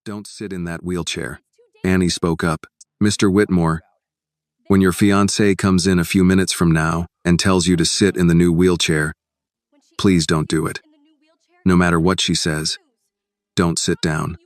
Don't sit in that wheelchair. Annie spoke up. Mr. Whitmore, when your fiancé comes in a few minutes from now and tells you to sit in the new wheelchair, please don't do it. No matter what she says, don't sit down.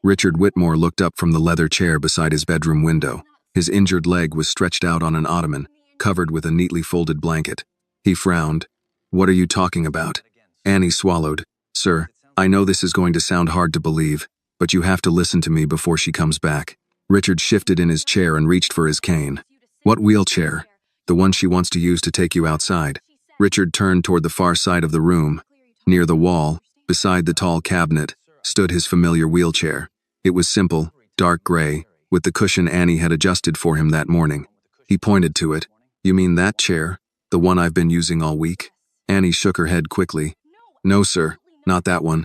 Richard Whitmore looked up from the leather chair beside his bedroom window. His injured leg was stretched out on an ottoman, covered with a neatly folded blanket. He frowned. What are you talking about? Annie swallowed. Sir, I know this is going to sound hard to believe, but you have to listen to me before she comes back. Richard shifted in his chair and reached for his cane. What wheelchair? The one she wants to use to take you outside. Richard turned toward the far side of the room. Near the wall, beside the tall cabinet, stood his familiar wheelchair. It was simple, dark gray, with the cushion Annie had adjusted for him that morning. He pointed to it. You mean that chair? The one I've been using all week? Annie shook her head quickly. No, sir, not that one.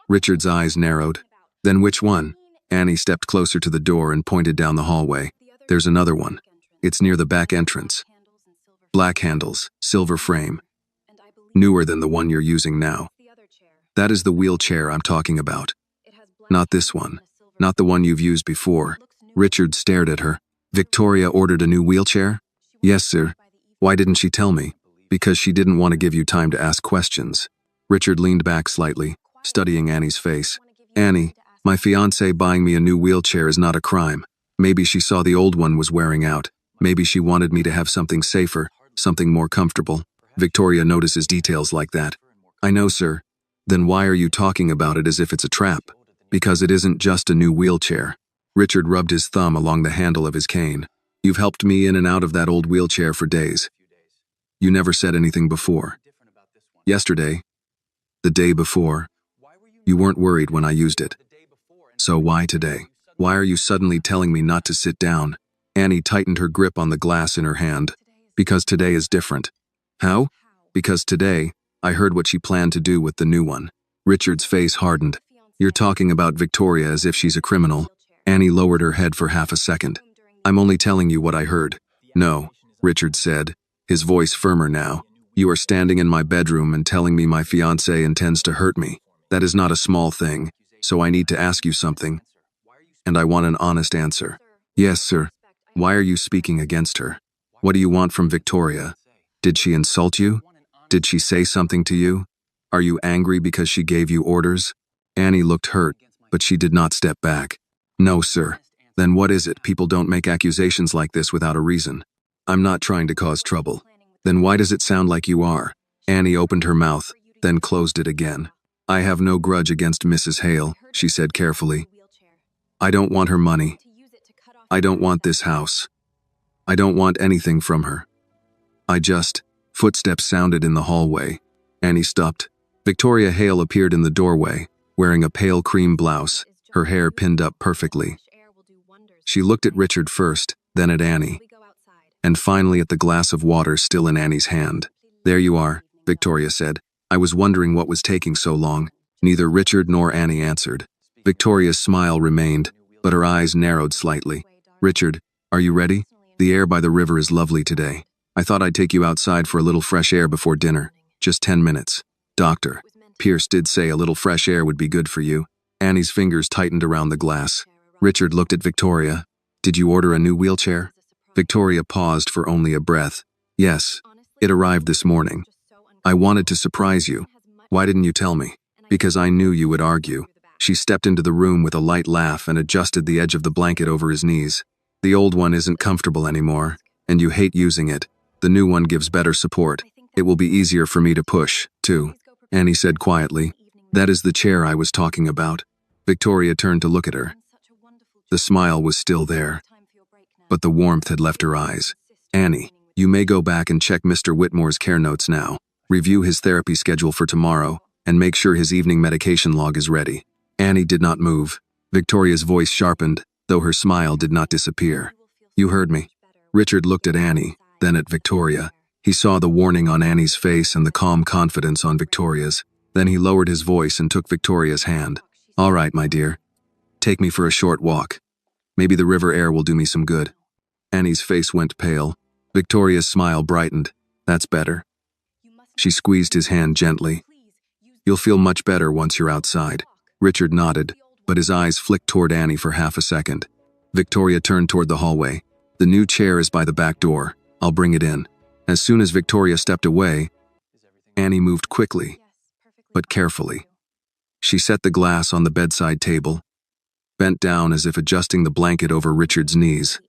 Richard's eyes narrowed. Then which one? Annie stepped closer to the door and pointed down the hallway. There's another one. It's near the back entrance. Black handles, silver frame. Newer than the one you're using now. That is the wheelchair I'm talking about. Not this one. Not the one you've used before. Richard stared at her. Victoria ordered a new wheelchair? Yes, sir. Why didn't she tell me? Because she didn't want to give you time to ask questions. Richard leaned back slightly, studying Annie's face. Annie, my fiancé buying me a new wheelchair is not a crime. Maybe she saw the old one was wearing out. Maybe she wanted me to have something safer, something more comfortable. Victoria notices details like that. I know, sir. Then why are you talking about it as if it's a trap? Because it isn't just a new wheelchair. Richard rubbed his thumb along the handle of his cane. You've helped me in and out of that old wheelchair for days. You never said anything before. Yesterday, the day before, you weren't worried when I used it. So why today? Why are you suddenly telling me not to sit down? Annie tightened her grip on the glass in her hand. Because today is different. How? Because today, I heard what she planned to do with the new one. Richard's face hardened. You're talking about Victoria as if she's a criminal. Annie lowered her head for half a second. I'm only telling you what I heard. No, Richard said, his voice firmer now. You are standing in my bedroom and telling me my fiancé intends to hurt me. That is not a small thing, so I need to ask you something. And I want an honest answer. Yes, sir. Why are you speaking against her? What do you want from Victoria? Did she insult you? Did she say something to you? Are you angry because she gave you orders? Annie looked hurt, but she did not step back. No, sir. Then what is it? People don't make accusations like this without a reason. I'm not trying to cause trouble. Then why does it sound like you are? Annie opened her mouth, then closed it again. I have no grudge against Mrs. Hale, she said carefully. I don't want her money. I don't want this house. I don't want anything from her. Footsteps sounded in the hallway. Annie stopped. Victoria Hale appeared in the doorway, wearing a pale cream blouse, her hair pinned up perfectly. She looked at Richard first, then at Annie, and finally at the glass of water still in Annie's hand. There you are, Victoria said. I was wondering what was taking so long. Neither Richard nor Annie answered. Victoria's smile remained, but her eyes narrowed slightly. Richard, are you ready? The air by the river is lovely today. I thought I'd take you outside for a little fresh air before dinner. Just 10 minutes. Doctor, Pierce did say a little fresh air would be good for you. Annie's fingers tightened around the glass. Richard looked at Victoria. Did you order a new wheelchair? Victoria paused for only a breath. Yes, it arrived this morning. I wanted to surprise you. Why didn't you tell me? Because I knew you would argue. She stepped into the room with a light laugh and adjusted the edge of the blanket over his knees. The old one isn't comfortable anymore, and you hate using it. The new one gives better support. It will be easier for me to push, too. Annie said quietly. That is the chair I was talking about. Victoria turned to look at her. The smile was still there, but the warmth had left her eyes. Annie, you may go back and check Mr. Whitmore's care notes now. Review his therapy schedule for tomorrow, and make sure his evening medication log is ready. Annie did not move. Victoria's voice sharpened, though her smile did not disappear. You heard me. Richard looked at Annie, then at Victoria. He saw the warning on Annie's face and the calm confidence on Victoria's. Then he lowered his voice and took Victoria's hand. All right, my dear. Take me for a short walk. Maybe the river air will do me some good. Annie's face went pale. Victoria's smile brightened. That's better. She squeezed his hand gently. You'll feel much better once you're outside. Richard nodded. but his eyes flicked toward Annie for half a second. Victoria turned toward the hallway. "The new chair is by the back door. I'll bring it in." As soon as Victoria stepped away, Annie moved quickly, but carefully. She set the glass on the bedside table, bent down as if adjusting the blanket over Richard's knees,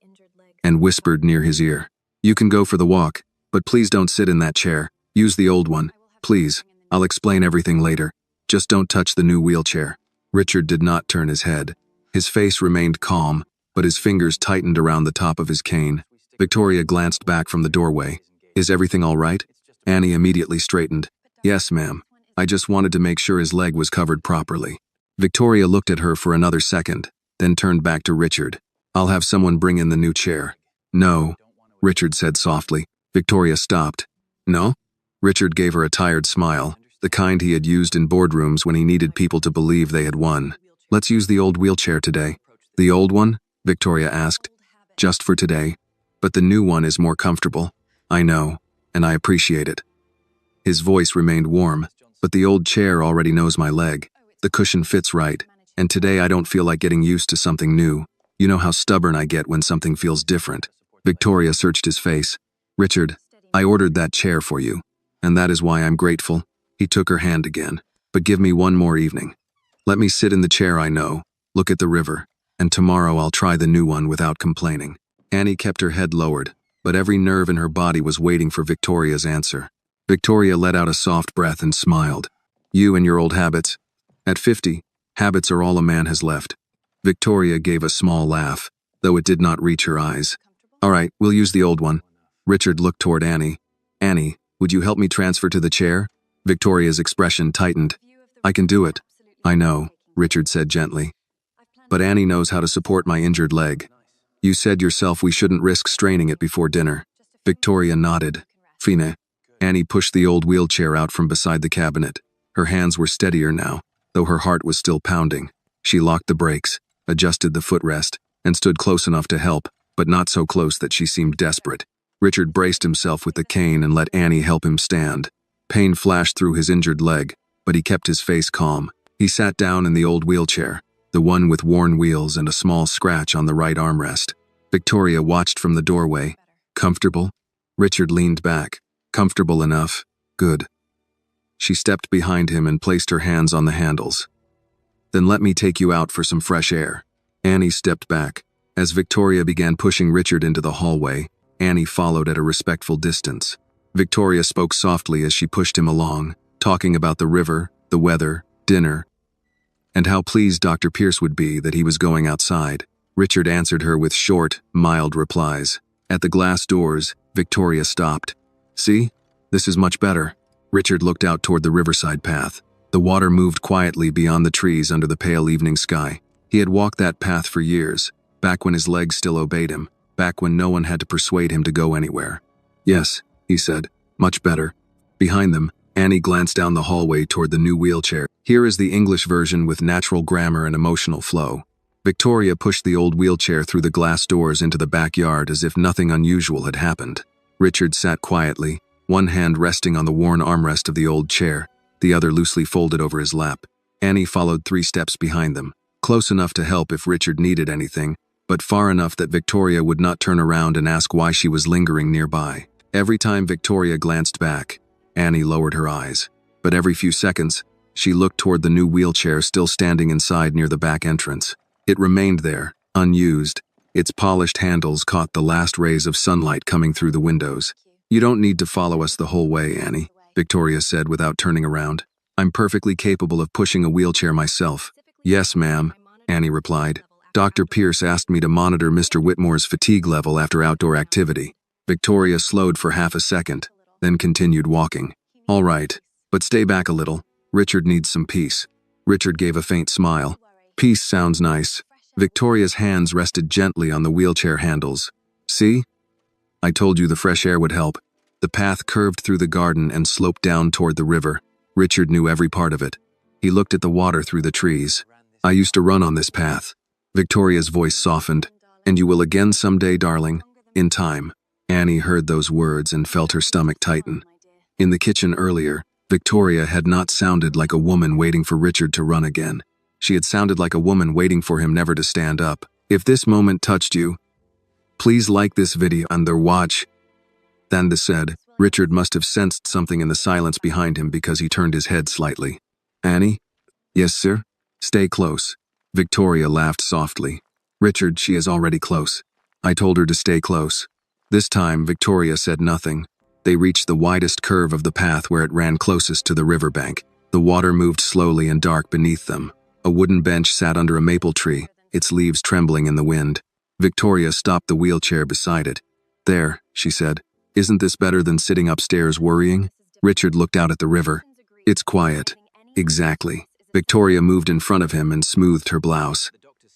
and whispered near his ear, "You can go for the walk, but please don't sit in that chair. Use the old one. Please, I'll explain everything later. Just don't touch the new wheelchair." Richard did not turn his head. His face remained calm, but his fingers tightened around the top of his cane. Victoria glanced back from the doorway. "Is everything all right?" Annie immediately straightened. "Yes, ma'am. I just wanted to make sure his leg was covered properly." Victoria looked at her for another second, then turned back to Richard. "I'll have someone bring in the new chair." "No," Richard said softly. Victoria stopped. "No?" Richard gave her a tired smile, the kind he had used in boardrooms when he needed people to believe they had won. "Let's use the old wheelchair today." "The old one?" Victoria asked. "Just for today. But the new one is more comfortable." "I know, and I appreciate it." His voice remained warm. "But the old chair already knows my leg. The cushion fits right, and today I don't feel like getting used to something new. You know how stubborn I get when something feels different." Victoria searched his face. "Richard, I ordered that chair for you, and that is why I'm grateful." He took her hand again. "But give me one more evening. Let me sit in the chair I know, look at the river, and tomorrow I'll try the new one without complaining." Annie kept her head lowered, but every nerve in her body was waiting for Victoria's answer. Victoria let out a soft breath and smiled. "You and your old habits. At 50, habits are all a man has left." Victoria gave a small laugh, though it did not reach her eyes. "All right, we'll use the old one." Richard looked toward Annie. "Annie, would you help me transfer to the chair?" Victoria's expression tightened. "I can do it." "I know," Richard said gently. "But Annie knows how to support my injured leg. You said yourself we shouldn't risk straining it before dinner." Victoria nodded. "Fine." Annie pushed the old wheelchair out from beside the cabinet. Her hands were steadier now, though her heart was still pounding. She locked the brakes, adjusted the footrest, and stood close enough to help, but not so close that she seemed desperate. Richard braced himself with the cane and let Annie help him stand. Pain flashed through his injured leg, but he kept his face calm. He sat down in the old wheelchair, the one with worn wheels and a small scratch on the right armrest. Victoria watched from the doorway. "Comfortable?" Richard leaned back. "Comfortable enough. Good." She stepped behind him and placed her hands on the handles. "Then let me take you out for some fresh air." Annie stepped back. As Victoria began pushing Richard into the hallway, Annie followed at a respectful distance. Victoria spoke softly as she pushed him along, talking about the river, the weather, dinner, and how pleased Dr. Pierce would be that he was going outside. Richard answered her with short, mild replies. At the glass doors, Victoria stopped. "See? This is much better." Richard looked out toward the riverside path. The water moved quietly beyond the trees under the pale evening sky. He had walked that path for years, back when his legs still obeyed him, back when no one had to persuade him to go anywhere. "Yes," he said, "much better." Behind them, Annie glanced down the hallway toward the new wheelchair. Here is the English version with natural grammar and emotional flow. Victoria pushed the old wheelchair through the glass doors into the backyard as if nothing unusual had happened. Richard sat quietly, one hand resting on the worn armrest of the old chair, the other loosely folded over his lap. Annie followed 3 steps behind them, close enough to help if Richard needed anything, but far enough that Victoria would not turn around and ask why she was lingering nearby. Every time Victoria glanced back, Annie lowered her eyes. But every few seconds, she looked toward the new wheelchair still standing inside near the back entrance. It remained there, unused. Its polished handles caught the last rays of sunlight coming through the windows. "You don't need to follow us the whole way, Annie," Victoria said without turning around. "I'm perfectly capable of pushing a wheelchair myself." "Yes, ma'am," Annie replied. "Dr. Pierce asked me to monitor Mr. Whitmore's fatigue level after outdoor activity." Victoria slowed for half a second, then continued walking. "All right, but stay back a little. Richard needs some peace." Richard gave a faint smile. "Peace sounds nice." Victoria's hands rested gently on the wheelchair handles. "See? I told you the fresh air would help." The path curved through the garden and sloped down toward the river. Richard knew every part of it. He looked at the water through the trees. "I used to run on this path." Victoria's voice softened. "And you will again someday, darling. In time." Annie heard those words and felt her stomach tighten. In the kitchen earlier, Victoria had not sounded like a woman waiting for Richard to run again. She had sounded like a woman waiting for him never to stand up. If this moment touched you, please like this video and watch. Thanda said. Richard must have sensed something in the silence behind him because he turned his head slightly. Annie? Yes, sir? Stay close. Victoria laughed softly. Richard, she is already close. I told her to stay close. This time, Victoria said nothing. They reached the widest curve of the path where it ran closest to the riverbank. The water moved slowly and dark beneath them. A wooden bench sat under a maple tree, its leaves trembling in the wind. Victoria stopped the wheelchair beside it. There, she said. Isn't this better than sitting upstairs worrying? Richard looked out at the river. It's quiet. Exactly. Victoria moved in front of him and smoothed her blouse.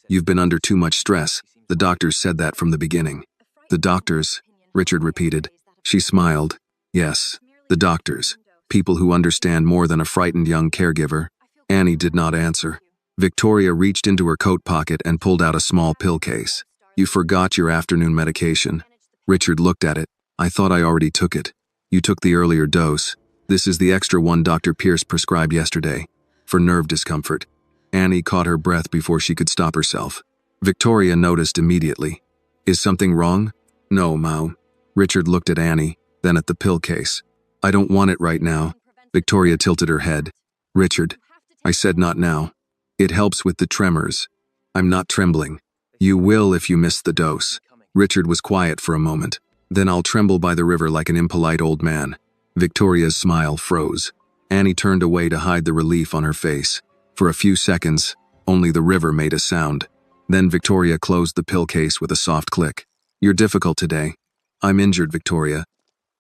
You've been under too much stress. The doctors said that from the beginning. The doctors, Richard repeated. She smiled. Yes, the doctors. People who understand more than a frightened young caregiver. Annie did not answer. Victoria reached into her coat pocket and pulled out a small pill case. You forgot your afternoon medication. Richard looked at it. I thought I already took it. You took the earlier dose. This is the extra one Dr. Pierce prescribed yesterday. For nerve discomfort. Annie caught her breath before she could stop herself. Victoria noticed immediately. Is something wrong? No, Mom. Richard looked at Annie, then at the pill case. I don't want it right now. Victoria tilted her head. Richard, I said not now. It helps with the tremors. I'm not trembling. You will if you miss the dose. Richard was quiet for a moment. Then I'll tremble by the river like an impolite old man. Victoria's smile froze. Annie turned away to hide the relief on her face. For a few seconds, only the river made a sound. Then Victoria closed the pill case with a soft click. You're difficult today. I'm injured, Victoria.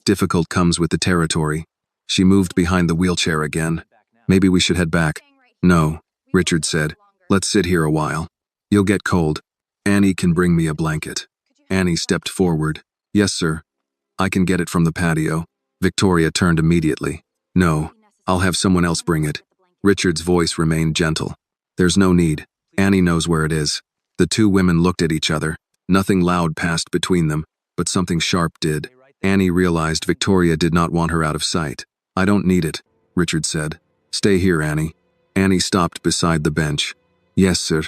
Difficult comes with the territory. She moved behind the wheelchair again. Maybe we should head back. No, Richard said. Let's sit here a while. You'll get cold. Annie can bring me a blanket. Annie stepped forward. Yes, sir. I can get it from the patio. Victoria turned immediately. No, I'll have someone else bring it. Richard's voice remained gentle. There's no need. Annie knows where it is. The two women looked at each other. Nothing loud passed between them, but something sharp did. Annie realized Victoria did not want her out of sight. I don't need it, Richard said. Stay here, Annie. Annie stopped beside the bench. Yes, sir.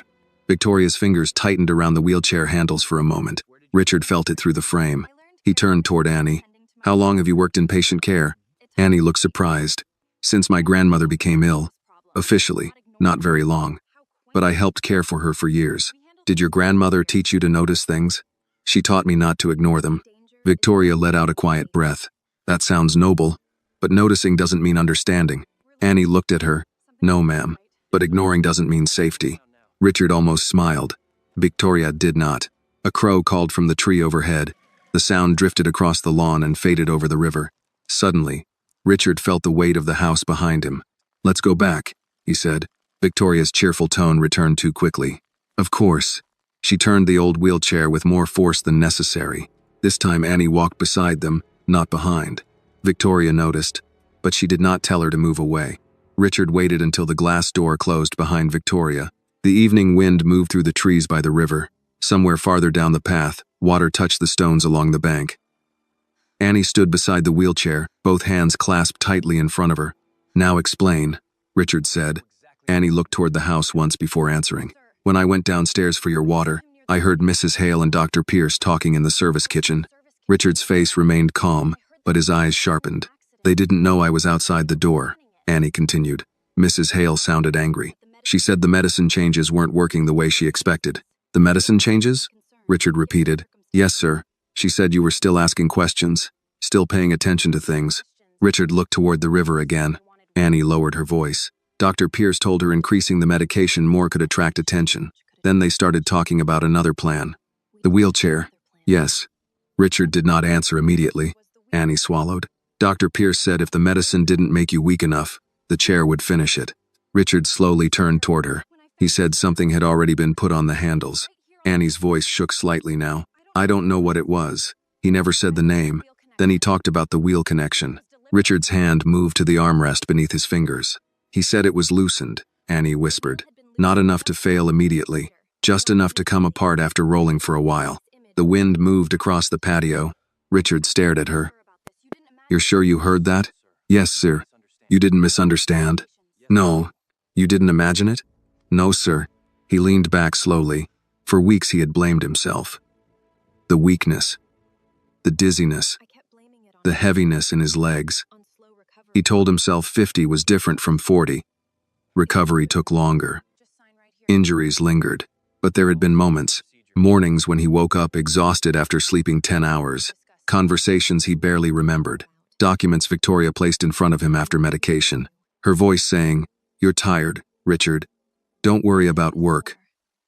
Victoria's fingers tightened around the wheelchair handles for a moment. Richard felt it through the frame. He turned toward Annie. How long have you worked in patient care? Annie looked surprised. Since my grandmother became ill. Officially, not very long. But I helped care for her for years. Did your grandmother teach you to notice things? She taught me not to ignore them. Victoria let out a quiet breath. That sounds noble, but noticing doesn't mean understanding. Annie looked at her. No, ma'am, but ignoring doesn't mean safety. Richard almost smiled. Victoria did not. A crow called from the tree overhead. The sound drifted across the lawn and faded over the river. Suddenly, Richard felt the weight of the house behind him. Let's go back, he said. Victoria's cheerful tone returned too quickly. Of course. She turned the old wheelchair with more force than necessary. This time Annie walked beside them, not behind. Victoria noticed, but she did not tell her to move away. Richard waited until the glass door closed behind Victoria. The evening wind moved through the trees by the river. Somewhere farther down the path, water touched the stones along the bank. Annie stood beside the wheelchair, both hands clasped tightly in front of her. Now explain, Richard said. Annie looked toward the house once before answering. When I went downstairs for your water, I heard Mrs. Hale and Dr. Pierce talking in the service kitchen. Richard's face remained calm, but his eyes sharpened. They didn't know I was outside the door, Annie continued. Mrs. Hale sounded angry. She said the medicine changes weren't working the way she expected. The medicine changes? Richard repeated. Yes, sir. She said you were still asking questions, still paying attention to things. Richard looked toward the river again. Annie lowered her voice. Dr. Pierce told her increasing the medication more could attract attention. Then they started talking about another plan. The wheelchair. Yes. Richard did not answer immediately. Annie swallowed. Dr. Pierce said if the medicine didn't make you weak enough, the chair would finish it. Richard slowly turned toward her. He said something had already been put on the handles. Annie's voice shook slightly now. I don't know what it was. He never said the name. Then he talked about the wheel connection. Richard's hand moved to the armrest beneath his fingers. He said it was loosened, Annie whispered. Not enough to fail immediately, just enough to come apart after rolling for a while. The wind moved across the patio. Richard stared at her. You're sure you heard that? Yes, sir. You didn't misunderstand? No. You didn't imagine it? No, sir. He leaned back slowly. For weeks he had blamed himself. The weakness, the dizziness, the heaviness in his legs. He told himself 50 was different from 40. Recovery took longer. Injuries lingered, but there had been moments, mornings when he woke up exhausted after sleeping 10 hours, conversations he barely remembered, documents Victoria placed in front of him after medication, her voice saying, "You're tired, Richard. Don't worry about work.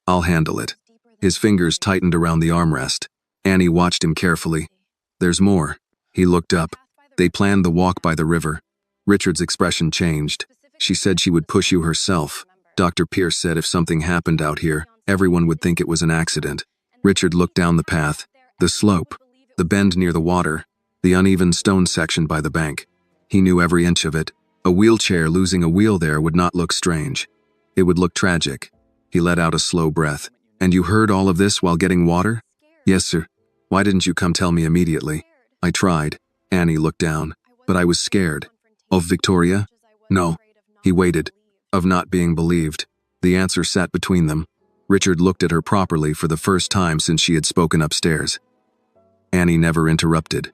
I'll handle it." His fingers tightened around the armrest. Annie watched him carefully. "There's more." He looked up. They planned the walk by the river. Richard's expression changed. "She said she would push you herself. Dr. Pierce said if something happened out here, everyone would think it was an accident." Richard looked down the path, the slope, the bend near the water, the uneven stone section by the bank. He knew every inch of it. A wheelchair losing a wheel there would not look strange. It would look tragic. He let out a slow breath. "And you heard all of this while getting water?" "Yes, sir. Why didn't you come tell me immediately?" "I tried." Annie looked down. "But I was scared." "Of Victoria?" "No." He waited. Of not being believed. The answer sat between them. Richard looked at her properly for the first time since she had spoken upstairs. Annie never interrupted.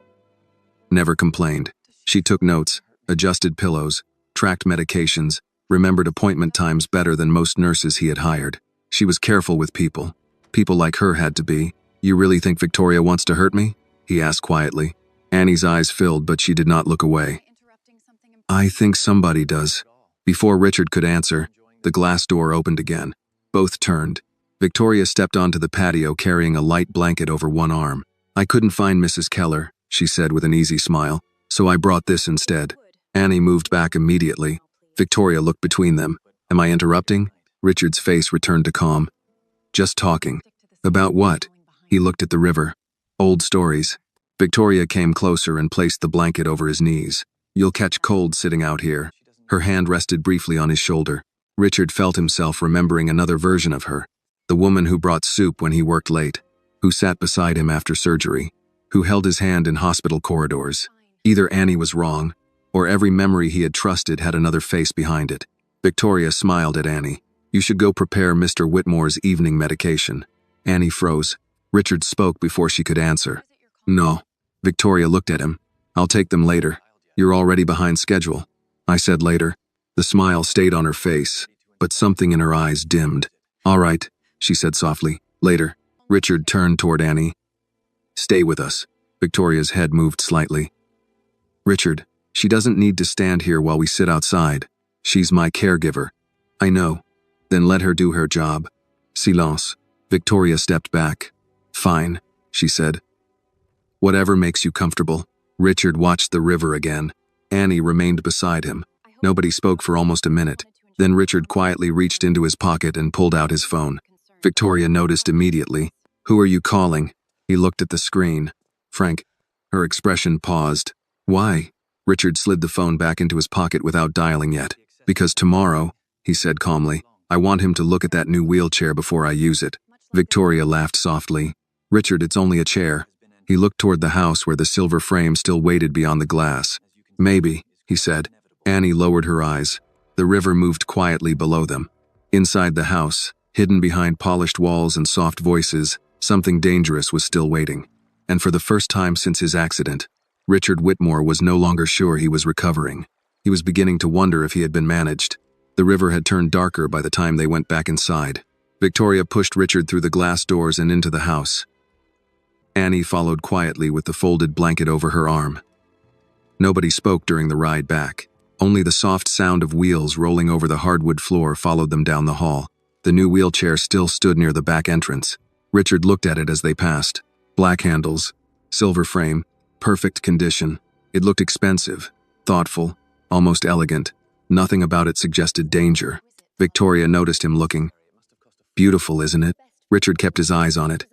Never complained. She took notes, adjusted pillows, tracked medications, remembered appointment times better than most nurses he had hired. She was careful with people. People like her had to be. "You really think Victoria wants to hurt me?" he asked quietly. Annie's eyes filled, but she did not look away. "I think somebody does." Before Richard could answer, the glass door opened again. Both turned. Victoria stepped onto the patio carrying a light blanket over one arm. "I couldn't find Mrs. Keller," she said with an easy smile, "so I brought this instead." Annie moved back immediately. Victoria looked between them. "Am I interrupting?" Richard's face returned to calm. "Just talking." "About what?" He looked at the river. "Old stories." Victoria came closer and placed the blanket over his knees. "You'll catch cold sitting out here." Her hand rested briefly on his shoulder. Richard felt himself remembering another version of her. The woman who brought soup when he worked late, who sat beside him after surgery, who held his hand in hospital corridors. Either Annie was wrong, or every memory he had trusted had another face behind it. Victoria smiled at Annie. "You should go prepare Mr. Whitmore's evening medication." Annie froze. Richard spoke before she could answer. "No." Victoria looked at him. "I'll take them later. You're already behind schedule." I said later. The smile stayed on her face, but something in her eyes dimmed. "All right," she said softly. "Later." Richard turned toward Annie. "Stay with us." Victoria's head moved slightly. "Richard, she doesn't need to stand here while we sit outside. She's my caregiver." "I know." "Then let her do her job." Silence. Victoria stepped back. "Fine," she said. "Whatever makes you comfortable." Richard watched the river again. Annie remained beside him. Nobody spoke for almost a minute. Then Richard quietly reached into his pocket and pulled out his phone. Victoria noticed immediately. "Who are you calling?" He looked at the screen. "Frank." Her expression paused. "Why?" Richard slid the phone back into his pocket without dialing yet. "Because tomorrow," he said calmly, "I want him to look at that new wheelchair before I use it." Victoria laughed softly. "Richard, it's only a chair." He looked toward the house where the silver frame still waited beyond the glass. "Maybe," he said. Annie lowered her eyes. The river moved quietly below them. Inside the house, hidden behind polished walls and soft voices, something dangerous was still waiting. And for the first time since his accident, Richard Whitmore was no longer sure he was recovering. He was beginning to wonder if he had been managed. The river had turned darker by the time they went back inside. Victoria pushed Richard through the glass doors and into the house. Annie followed quietly with the folded blanket over her arm. Nobody spoke during the ride back. Only the soft sound of wheels rolling over the hardwood floor followed them down the hall. The new wheelchair still stood near the back entrance. Richard looked at it as they passed. Black handles, silver frame, perfect condition. It looked expensive, thoughtful, almost elegant. Nothing about it suggested danger. Victoria noticed him looking. "Beautiful, isn't it?" Richard kept his eyes on it.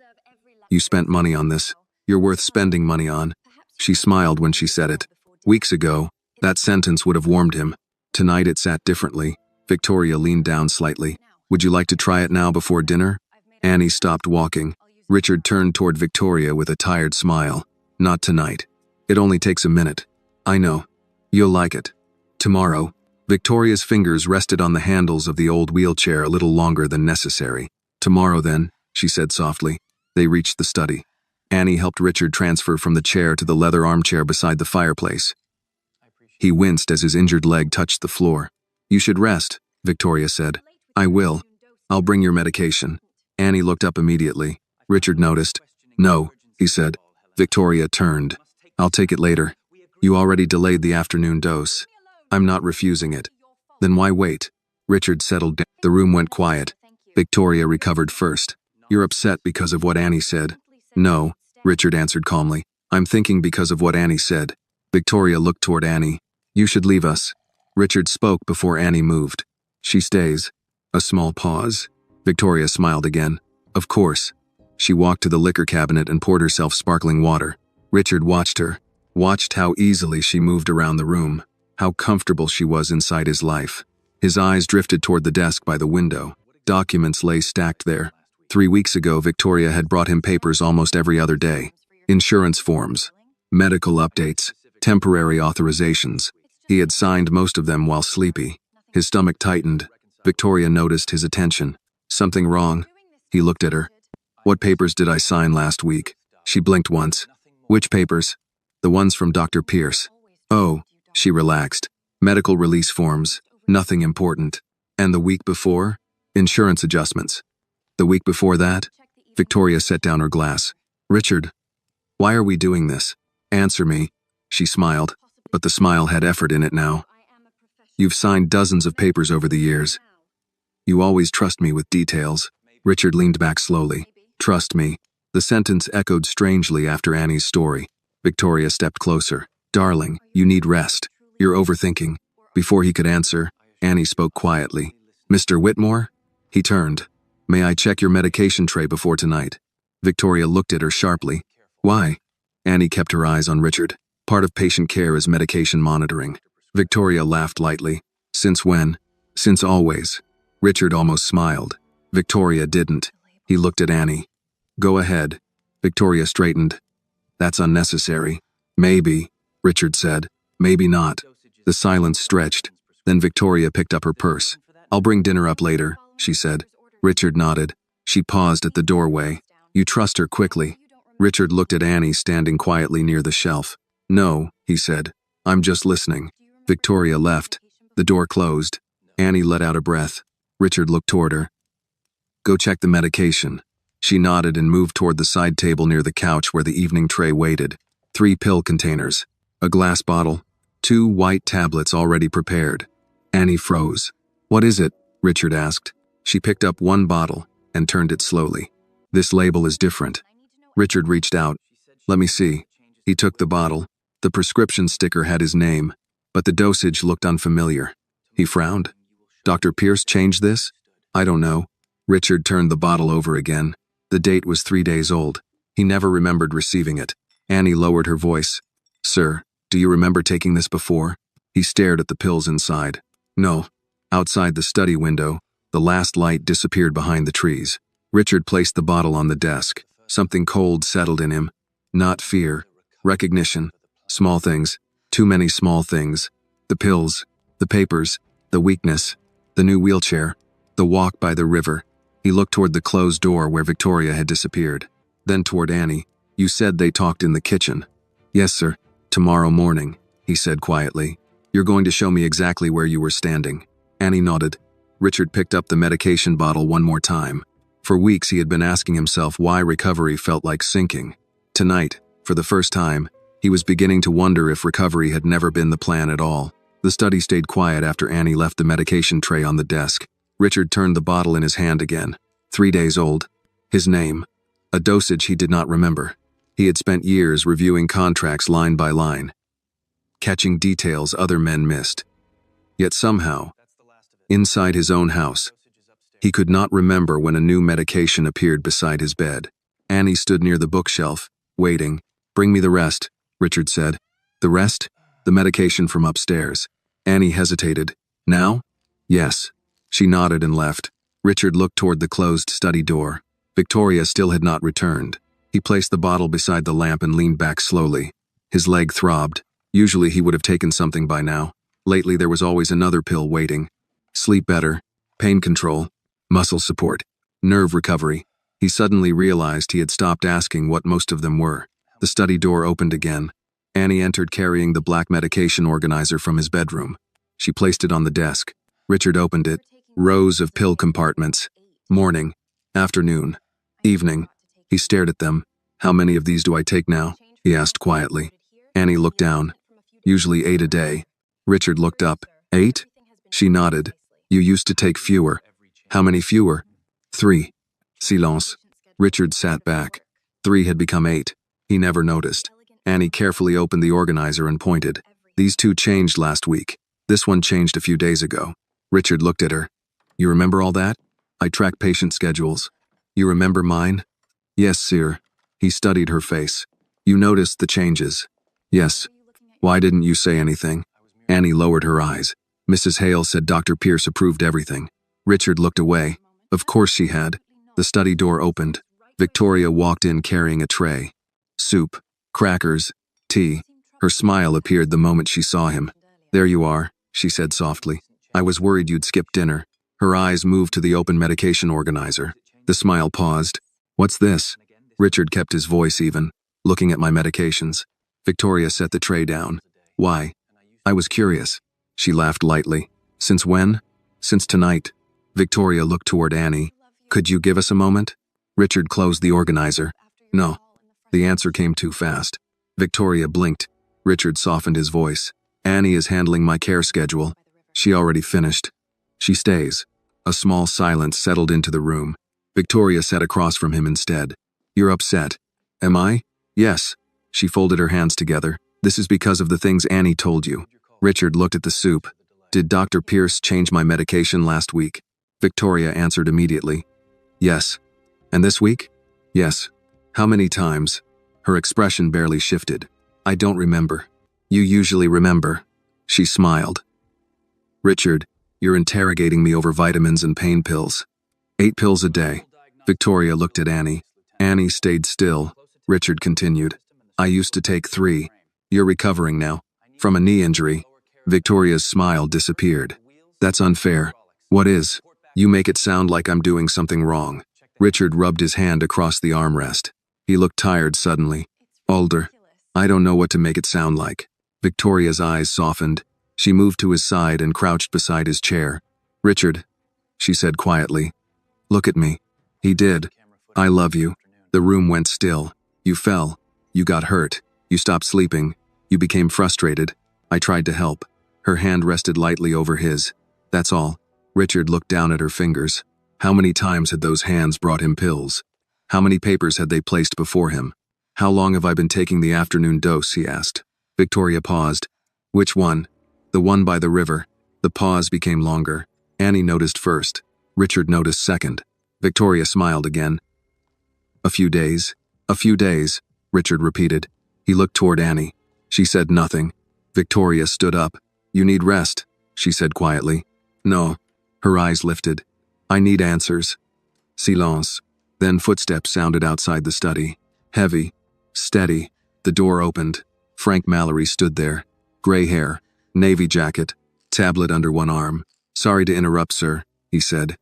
"You spent money on this. You're worth spending money on." She smiled when she said it. Weeks ago, that sentence would have warmed him. Tonight it sat differently. Victoria leaned down slightly. "Would you like to try it now before dinner?" Annie stopped walking. Richard turned toward Victoria with a tired smile. "Not tonight. It only takes a minute." "I know. You'll like it." "Tomorrow." Victoria's fingers rested on the handles of the old wheelchair a little longer than necessary. "Tomorrow, then," she said softly. They reached the study. Annie helped Richard transfer from the chair to the leather armchair beside the fireplace. He winced as his injured leg touched the floor. "You should rest," Victoria said. "I will. I'll bring your medication." Annie looked up immediately. Richard noticed. "No," he said. Victoria turned. "I'll take it later. You already delayed the afternoon dose." "I'm not refusing it." "Then why wait?" Richard settled down. The room went quiet. Victoria recovered first. "You're upset because of what Annie said." "No," Richard answered calmly. "I'm thinking because of what Annie said." Victoria looked toward Annie. "You should leave us." Richard spoke before Annie moved. "She stays." A small pause. Victoria smiled again. "Of course." She walked to the liquor cabinet and poured herself sparkling water. Richard watched her, watched how easily she moved around the room, how comfortable she was inside his life. His eyes drifted toward the desk by the window. Documents lay stacked there. 3 weeks ago, Victoria had brought him papers almost every other day. Insurance forms, medical updates, temporary authorizations. He had signed most of them while sleepy. His stomach tightened. Victoria noticed his attention. "Something wrong?" He looked at her. "What papers did I sign last week?" She blinked once. "Which papers?" "The ones from Dr. Pierce." "Oh," she relaxed. "Medical release forms. Nothing important." "And the week before?" "Insurance adjustments." "The week before that?" Victoria set down her glass. "Richard, why are we doing this? Answer me." She smiled, but the smile had effort in it now. "You've signed dozens of papers over the years. You always trust me with details." Richard leaned back slowly. "Trust me." The sentence echoed strangely after Annie's story. Victoria stepped closer. "Darling, you need rest. You're overthinking." Before he could answer, Annie spoke quietly. "Mr. Whitmore?" He turned. "May I check your medication tray before tonight?" Victoria looked at her sharply. "Why?" Annie kept her eyes on Richard. "Part of patient care is medication monitoring." Victoria laughed lightly. "Since when?" "Since always." Richard almost smiled. Victoria didn't. He looked at Annie. "Go ahead." Victoria straightened. "That's unnecessary." "Maybe," Richard said. "Maybe not." The silence stretched. Then Victoria picked up her purse. "I'll bring dinner up later," she said. Richard nodded. She paused at the doorway. "You trust her quickly." Richard looked at Annie standing quietly near the shelf. "No," he said. "I'm just listening." Victoria left. The door closed. Annie let out a breath. Richard looked toward her. "Go check the medication." She nodded and moved toward the side table near the couch where the evening tray waited. 3 pill containers, a glass bottle, 2 white tablets already prepared. Annie froze. "What is it?" Richard asked. She picked up 1 bottle and turned it slowly. "This label is different." Richard reached out. "Let me see." He took the bottle. The prescription sticker had his name, but the dosage looked unfamiliar. He frowned. "Dr. Pierce changed this?" "I don't know." Richard turned the bottle over again. The date was 3 days old. He never remembered receiving it. Annie lowered her voice. "Sir, do you remember taking this before?" He stared at the pills inside. "No." Outside the study window, the last light disappeared behind the trees. Richard placed the bottle on the desk. Something cold settled in him. Not fear. Recognition. Small things. Too many small things. The pills. The papers. The weakness. The new wheelchair. The walk by the river. He looked toward the closed door where Victoria had disappeared. Then toward Annie. "You said they talked in the kitchen." "Yes, sir. Tomorrow morning," he said quietly. "You're going to show me exactly where you were standing." Annie nodded. Richard picked up the medication bottle one more time. For weeks he had been asking himself why recovery felt like sinking. Tonight, for the first time, he was beginning to wonder if recovery had never been the plan at all. The study stayed quiet after Annie left the medication tray on the desk. Richard turned the bottle in his hand again. 3 days old. His name. A dosage he did not remember. He had spent years reviewing contracts line by line, catching details other men missed. Yet somehow, inside his own house, he could not remember when a new medication appeared beside his bed. Annie stood near the bookshelf, waiting. "Bring me the rest," Richard said. "The rest?" "The medication from upstairs." Annie hesitated. "Now?" "Yes." She nodded and left. Richard looked toward the closed study door. Victoria still had not returned. He placed the bottle beside the lamp and leaned back slowly. His leg throbbed. Usually he would have taken something by now. Lately, there was always another pill waiting. Sleep better, pain control, muscle support, nerve recovery. He suddenly realized he had stopped asking what most of them were. The study door opened again. Annie entered carrying the black medication organizer from his bedroom. She placed it on the desk. Richard opened it. Rows of pill compartments. Morning, afternoon, evening. He stared at them. "How many of these do I take now?" he asked quietly. Annie looked down. "Usually 8 a day." Richard looked up. "8?" She nodded. "You used to take fewer." "How many fewer?" "3. Silence. Richard sat back. 3 had become 8. He never noticed. Annie carefully opened the organizer and pointed. "These 2 changed last week. This one changed a few days ago." Richard looked at her. "You remember all that? I track patient schedules. You remember mine?" "Yes, sir." He studied her face. "You noticed the changes?" "Yes." "Why didn't you say anything?" Annie lowered her eyes. "Mrs. Hale said Dr. Pierce approved everything." Richard looked away. Of course she had. The study door opened. Victoria walked in carrying a tray. Soup, crackers, tea. Her smile appeared the moment she saw him. "There you are," she said softly. "I was worried you'd skip dinner." Her eyes moved to the open medication organizer. The smile paused. "What's this?" Richard kept his voice even. "Looking at my medications." Victoria set the tray down. "Why?" "I was curious." She laughed lightly. "Since when?" "Since tonight." Victoria looked toward Annie. "Could you give us a moment?" Richard closed the organizer. "No." The answer came too fast. Victoria blinked. Richard softened his voice. "Annie is handling my care schedule. She already finished. She stays." A small silence settled into the room. Victoria sat across from him instead. "You're upset." "Am I?" "Yes." She folded her hands together. "This is because of the things Annie told you." Richard looked at the soup. "Did Dr. Pierce change my medication last week?" Victoria answered immediately. "Yes." "And this week?" "Yes." "How many times?" Her expression barely shifted. "I don't remember." "You usually remember." She smiled. "Richard, you're interrogating me over vitamins and pain pills." 8 pills a day." Victoria looked at Annie. Annie stayed still. Richard continued. "I used to take 3. You're recovering now. From a knee injury." Victoria's smile disappeared. "That's unfair." "What is?" "You make it sound like I'm doing something wrong." Richard rubbed his hand across the armrest. He looked tired suddenly. "Older. I don't know what to make it sound like." Victoria's eyes softened. She moved to his side and crouched beside his chair. "Richard," she said quietly. "Look at me." He did. "I love you." The room went still. "You fell. You got hurt. You stopped sleeping. You became frustrated. I tried to help." Her hand rested lightly over his. "That's all." Richard looked down at her fingers. How many times had those hands brought him pills? How many papers had they placed before him? "How long have I been taking the afternoon dose?" he asked. Victoria paused. "Which one?" "The one by the river." The pause became longer. Annie noticed first. Richard noticed second. Victoria smiled again. "A few days." "A few days," Richard repeated. He looked toward Annie. She said nothing. Victoria stood up. "You need rest," she said quietly. "No." Her eyes lifted. "I need answers." Silence. Then footsteps sounded outside the study. Heavy. Steady. The door opened. Frank Mallory stood there. Gray hair. Navy jacket. Tablet under one arm. "Sorry to interrupt, sir," he said.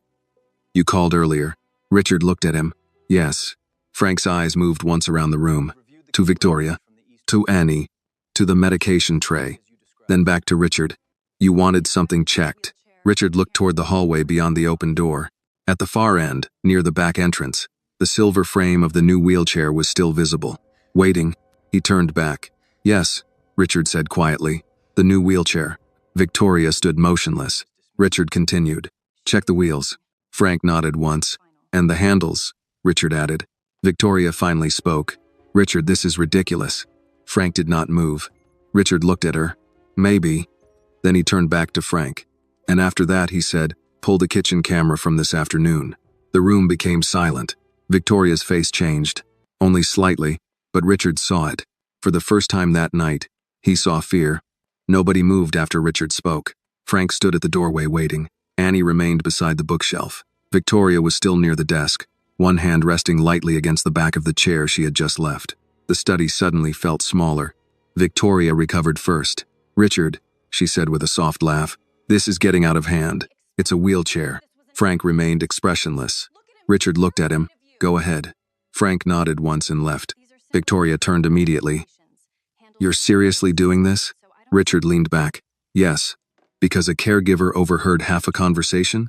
"You called earlier." Richard looked at him. "Yes." Frank's eyes moved once around the room. To Victoria. To Annie. To the medication tray. Then back to Richard. "You wanted something checked." Richard looked toward the hallway beyond the open door. At the far end, near the back entrance, the silver frame of the new wheelchair was still visible. Waiting, he turned back. "Yes," Richard said quietly. "The new wheelchair." Victoria stood motionless. Richard continued. "Check the wheels." Frank nodded once. "And the handles," Richard added. Victoria finally spoke. "Richard, this is ridiculous." Frank did not move. Richard looked at her. "Maybe." Then he turned back to Frank. "And after that," he said, "pull the kitchen camera from this afternoon." The room became silent. Victoria's face changed. Only slightly, but Richard saw it. For the first time that night, he saw fear. Nobody moved after Richard spoke. Frank stood at the doorway waiting. Annie remained beside the bookshelf. Victoria was still near the desk, one hand resting lightly against the back of the chair she had just left. The study suddenly felt smaller. Victoria recovered first. "Richard," she said with a soft laugh. This is getting out of hand. It's a wheelchair. Frank remained expressionless. Richard looked at him. Go ahead. Frank nodded once and left. Victoria turned immediately. You're seriously doing this? Richard leaned back. Yes. Because a caregiver overheard half a conversation?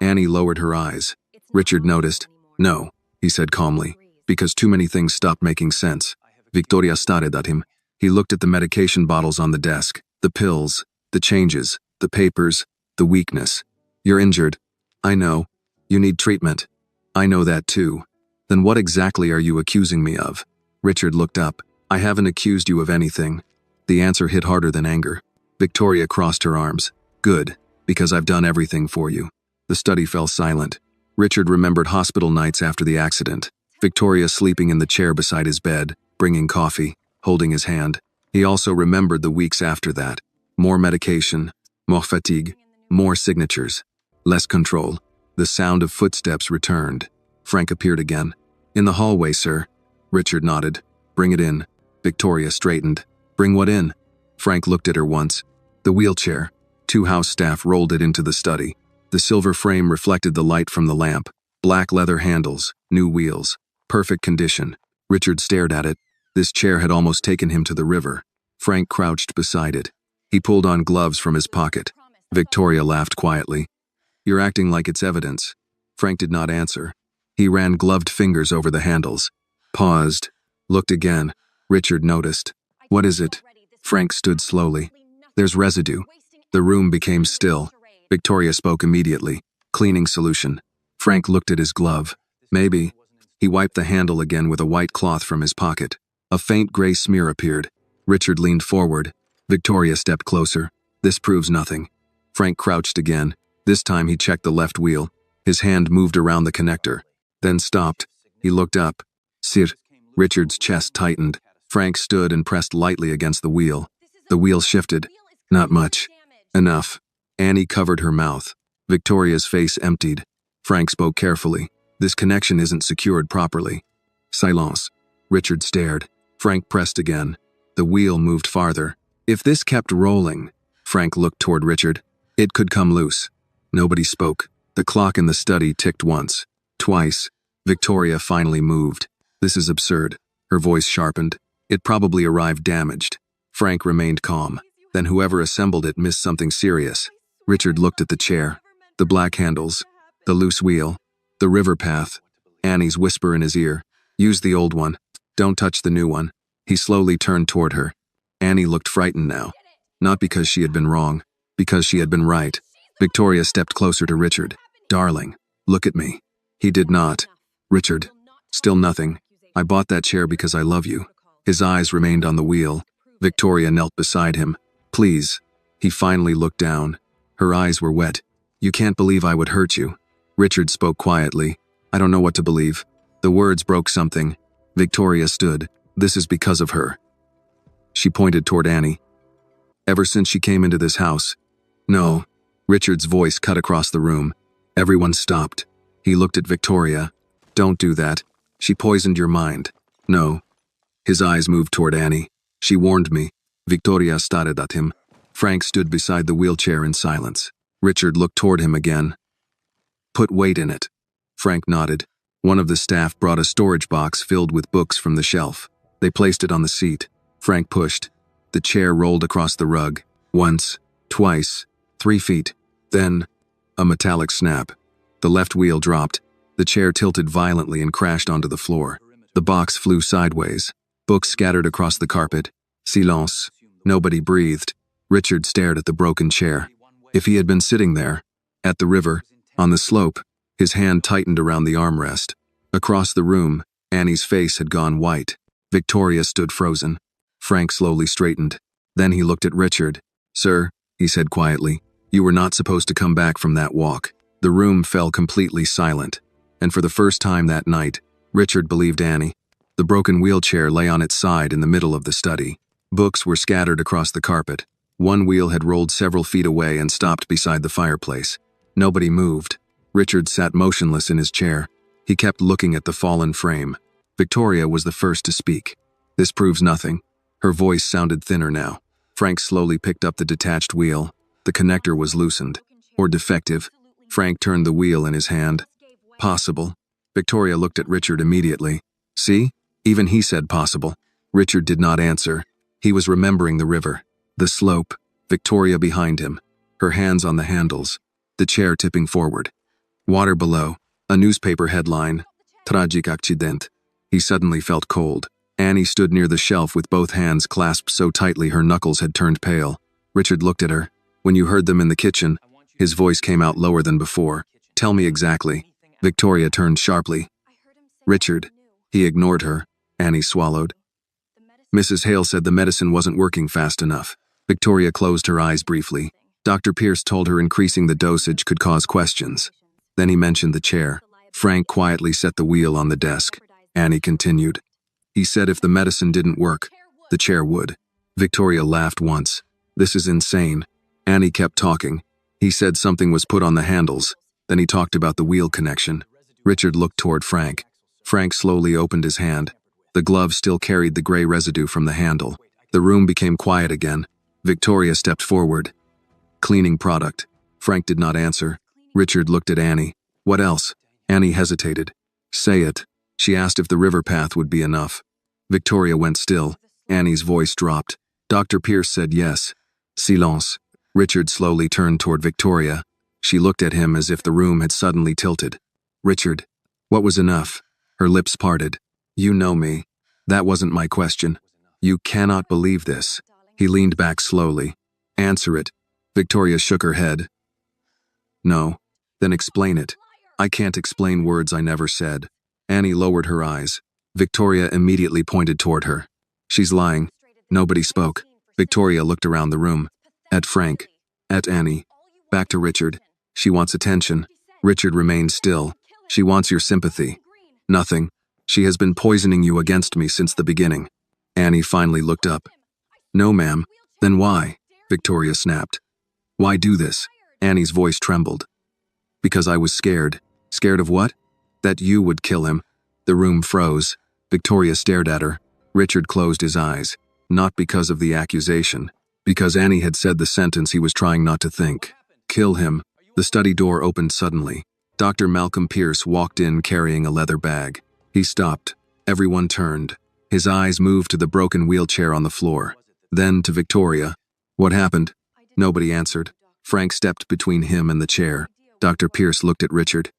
Annie lowered her eyes. Richard noticed. No, he said calmly, because too many things stopped making sense. Victoria stared at him. He looked at the medication bottles on the desk, the pills, the changes, the papers, the weakness. You're injured. I know. You need treatment. I know that too. Then what exactly are you accusing me of? Richard looked up. I haven't accused you of anything. The answer hit harder than anger. Victoria crossed her arms. Good, because I've done everything for you. The study fell silent. Richard remembered hospital nights after the accident. Victoria sleeping in the chair beside his bed, bringing coffee, holding his hand. He also remembered the weeks after that. More medication, more fatigue, more signatures, less control. The sound of footsteps returned. Frank appeared again. In the hallway, sir. Richard nodded. Bring it in. Victoria straightened. Bring what in? Frank looked at her once. The wheelchair. 2 house staff rolled it into the study. The silver frame reflected the light from the lamp. Black leather handles, new wheels, perfect condition. Richard stared at it. This chair had almost taken him to the river. Frank crouched beside it. He pulled on gloves from his pocket. Victoria laughed quietly. You're acting like it's evidence. Frank did not answer. He ran gloved fingers over the handles. Paused. Looked again. Richard noticed. What is it? Frank stood slowly. There's residue. The room became still. Victoria spoke immediately. Cleaning solution. Frank looked at his glove. Maybe. He wiped the handle again with a white cloth from his pocket. A faint gray smear appeared. Richard leaned forward. Victoria stepped closer. This proves nothing. Frank crouched again. This time he checked the left wheel. His hand moved around the connector. Then stopped. He looked up. Sir. Richard's chest tightened. Frank stood and pressed lightly against the wheel. The wheel shifted. Not much. Enough. Annie covered her mouth. Victoria's face emptied. Frank spoke carefully. This connection isn't secured properly. Silence. Richard stared. Frank pressed again. The wheel moved farther. If this kept rolling, Frank looked toward Richard, it could come loose. Nobody spoke. The clock in the study ticked once, twice. Victoria finally moved. This is absurd. Her voice sharpened. It probably arrived damaged. Frank remained calm. Then whoever assembled it missed something serious. Richard looked at the chair, the black handles, the loose wheel, the river path. Annie's whisper in his ear. Use the old one. Don't touch the new one. He slowly turned toward her. Annie looked frightened now. Not because she had been wrong, because she had been right. Victoria stepped closer to Richard. Darling, look at me. He did not. Richard. Still nothing. I bought that chair because I love you. His eyes remained on the wheel. Victoria knelt beside him. Please. He finally looked down. Her eyes were wet. You can't believe I would hurt you. Richard spoke quietly. I don't know what to believe. The words broke something. Victoria stood. This is because of her. She pointed toward Annie. Ever since she came into this house. No. Richard's voice cut across the room. Everyone stopped. He looked at Victoria. Don't do that. She poisoned your mind. No. His eyes moved toward Annie. She warned me. Victoria stared at him. Frank stood beside the wheelchair in silence. Richard looked toward him again. Put weight in it. Frank nodded. One of the staff brought a storage box filled with books from the shelf. They placed it on the seat. Frank pushed. The chair rolled across the rug. Once, twice, 3 feet. Then, a metallic snap. The left wheel dropped. The chair tilted violently and crashed onto the floor. The box flew sideways. Books scattered across the carpet. Silence. Nobody breathed. Richard stared at the broken chair. If he had been sitting there, at the river, on the slope, his hand tightened around the armrest. Across the room, Annie's face had gone white. Victoria stood frozen. Frank slowly straightened. Then he looked at Richard. Sir, he said quietly, you were not supposed to come back from that walk. The room fell completely silent. And for the first time that night, Richard believed Annie. The broken wheelchair lay on its side in the middle of the study. Books were scattered across the carpet. One wheel had rolled several feet away and stopped beside the fireplace. Nobody moved. Richard sat motionless in his chair. He kept looking at the fallen frame. Victoria was the first to speak. This proves nothing. Her voice sounded thinner now. Frank slowly picked up the detached wheel. The connector was loosened. Or defective. Frank turned the wheel in his hand. Possible. Victoria looked at Richard immediately. See? Even he said possible. Richard did not answer. He was remembering the river. The slope. Victoria behind him. Her hands on the handles. The chair tipping forward. Water below. A newspaper headline. Tragic accident. He suddenly felt cold. Annie stood near the shelf with both hands clasped so tightly her knuckles had turned pale. Richard looked at her. When you heard them in the kitchen, his voice came out lower than before. Tell me exactly. Victoria turned sharply. Richard. He ignored her. Annie swallowed. Mrs. Hale said the medicine wasn't working fast enough. Victoria closed her eyes briefly. Dr. Pierce told her increasing the dosage could cause questions. Then he mentioned the chair. Frank quietly set the wheel on the desk. Annie continued. He said if the medicine didn't work, the chair would. Victoria laughed once. This is insane. Annie kept talking. He said something was put on the handles. Then he talked about the wheel connection. Richard looked toward Frank. Frank slowly opened his hand. The glove still carried the gray residue from the handle. The room became quiet again. Victoria stepped forward. Cleaning product. Frank did not answer. Richard looked at Annie. What else? Annie hesitated. Say it. She asked if the river path would be enough. Victoria went still. Annie's voice dropped. Dr. Pierce said yes. Silence. Richard slowly turned toward Victoria. She looked at him as if the room had suddenly tilted. Richard. What was enough? Her lips parted. You know me. That wasn't my question. You cannot believe this. He leaned back slowly. Answer it. Victoria shook her head. No. Then explain it. I can't explain words I never said. Annie lowered her eyes. Victoria immediately pointed toward her. She's lying. Nobody spoke. Victoria looked around the room. At Frank. At Annie. Back to Richard. She wants attention. Richard remained still. She wants your sympathy. Nothing. She has been poisoning you against me since the beginning. Annie finally looked up. No, ma'am. Then why? Victoria snapped. Why do this? Annie's voice trembled. Because I was scared. Scared of what? That you would kill him. The room froze. Victoria stared at her. Richard closed his eyes. Not because of the accusation. Because Annie had said the sentence he was trying not to think. Kill him. The study door opened suddenly. Dr. Malcolm Pierce walked in carrying a leather bag. He stopped. Everyone turned. His eyes moved to the broken wheelchair on the floor. Then to Victoria. What happened? Nobody answered. Frank stepped between him and the chair. Dr. Pierce looked at Richard.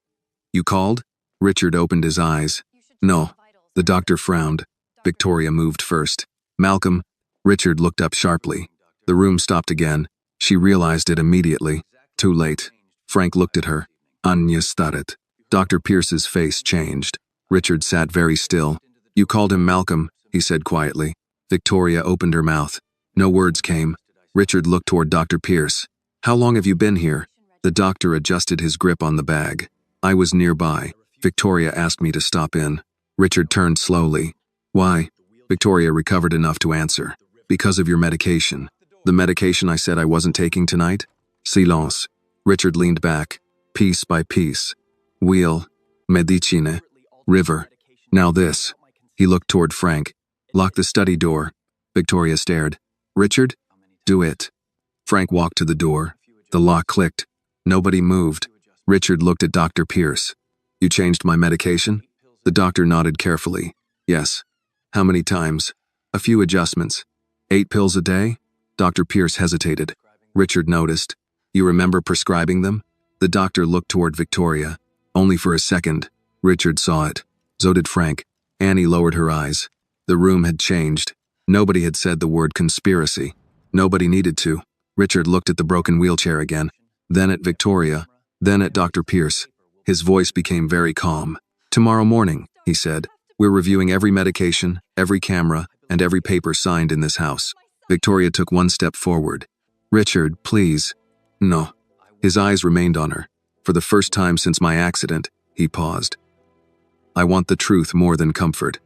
You called? Richard opened his eyes. No. The doctor frowned. Victoria moved first. Malcolm. Richard looked up sharply. The room stopped again. She realized it immediately. Too late. Frank looked at her. Anya started. Dr. Pierce's face changed. Richard sat very still. You called him Malcolm, he said quietly. Victoria opened her mouth. No words came. Richard looked toward Dr. Pierce. How long have you been here? The doctor adjusted his grip on the bag. I was nearby. Victoria asked me to stop in. Richard turned slowly. Why? Victoria recovered enough to answer. Because of your medication. The medication I said I wasn't taking tonight? Silence. Richard leaned back. Piece by piece. Wheel. Medicine. River. Now this. He looked toward Frank. Lock the study door. Victoria stared. Richard? Do it. Frank walked to the door. The lock clicked. Nobody moved. Richard looked at Dr. Pierce. You changed my medication? The doctor nodded carefully. Yes. How many times? A few adjustments. 8 pills a day? Dr. Pierce hesitated. Richard noticed. You remember prescribing them? The doctor looked toward Victoria. Only for a second. Richard saw it. So did Frank. Annie lowered her eyes. The room had changed. Nobody had said the word conspiracy. Nobody needed to. Richard looked at the broken wheelchair again. Then at Victoria. Then at Dr. Pierce. His voice became very calm. Tomorrow morning, he said, we're reviewing every medication, every camera, and every paper signed in this house. Victoria took one step forward. Richard, please. No. His eyes remained on her. For the first time since my accident, he paused. I want the truth more than comfort.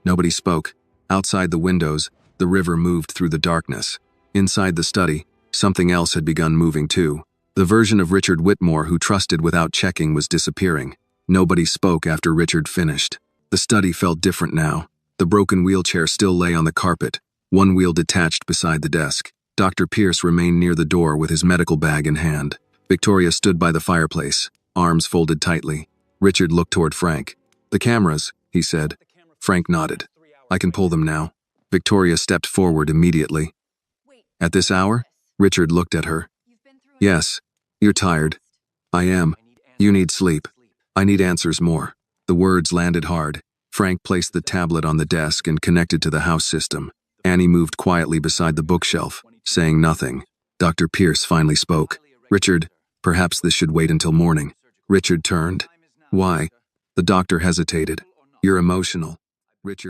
Nobody spoke. Outside the windows, the river moved through the darkness. Inside the study, something else had begun moving too. The version of Richard Whitmore who trusted without checking was disappearing. Nobody spoke after Richard finished. The study felt different now. The broken wheelchair still lay on the carpet, one wheel detached beside the desk. Dr. Pierce remained near the door with his medical bag in hand. Victoria stood by the fireplace, arms folded tightly. Richard looked toward Frank. "The cameras," he said. Frank nodded. "I can pull them now." Victoria stepped forward immediately. "At this hour?" Richard looked at her. "Yes. You're tired." "I am. You need sleep. I need answers more." The words landed hard. Frank placed the tablet on the desk and connected to the house system. Annie moved quietly beside the bookshelf, saying nothing. Dr. Pierce finally spoke. "Richard, perhaps this should wait until morning." Richard turned. "Why?" The doctor hesitated. "You're emotional.